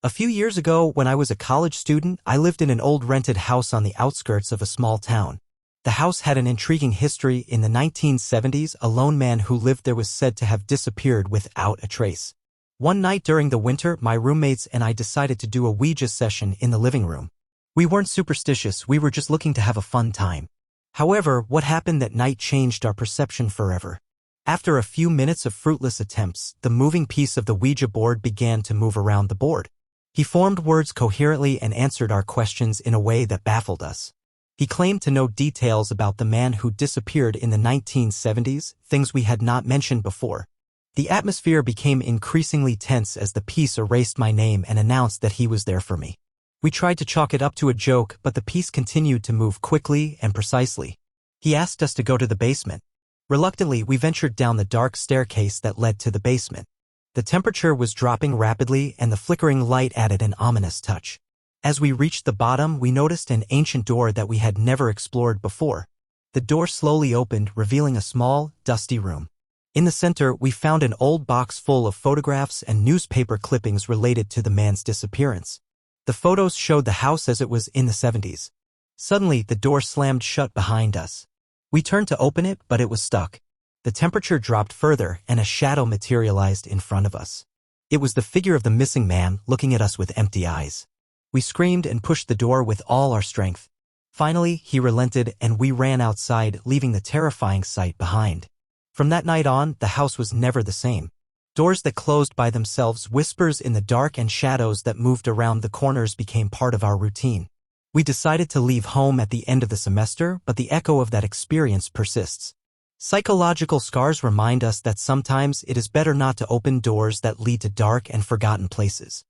A few years ago, when I was a college student, I lived in an old rented house on the outskirts of a small town. The house had an intriguing history. In the 1970s, a lone man who lived there was said to have disappeared without a trace. One night during the winter, my roommates and I decided to do a Ouija session in the living room. We weren't superstitious, we were just looking to have a fun time. However, what happened that night changed our perception forever. After a few minutes of fruitless attempts, the moving piece of the Ouija board began to move around the board. He formed words coherently and answered our questions in a way that baffled us. He claimed to know details about the man who disappeared in the 1970s, things we had not mentioned before. The atmosphere became increasingly tense as the piece erased my name and announced that he was there for me. We tried to chalk it up to a joke, but the piece continued to move quickly and precisely. He asked us to go to the basement. Reluctantly, we ventured down the dark staircase that led to the basement. The temperature was dropping rapidly and the flickering light added an ominous touch. As we reached the bottom, we noticed an ancient door that we had never explored before. The door slowly opened, revealing a small, dusty room. In the center, we found an old box full of photographs and newspaper clippings related to the man's disappearance. The photos showed the house as it was in the 70s. Suddenly, the door slammed shut behind us. We turned to open it, but it was stuck. The temperature dropped further, and a shadow materialized in front of us. It was the figure of the missing man, looking at us with empty eyes. We screamed and pushed the door with all our strength. Finally, he relented, and we ran outside, leaving the terrifying sight behind. From that night on, the house was never the same. Doors that closed by themselves, whispers in the dark, and shadows that moved around the corners became part of our routine. We decided to leave home at the end of the semester, but the echo of that experience persists. Psychological scars remind us that sometimes it is better not to open doors that lead to dark and forgotten places.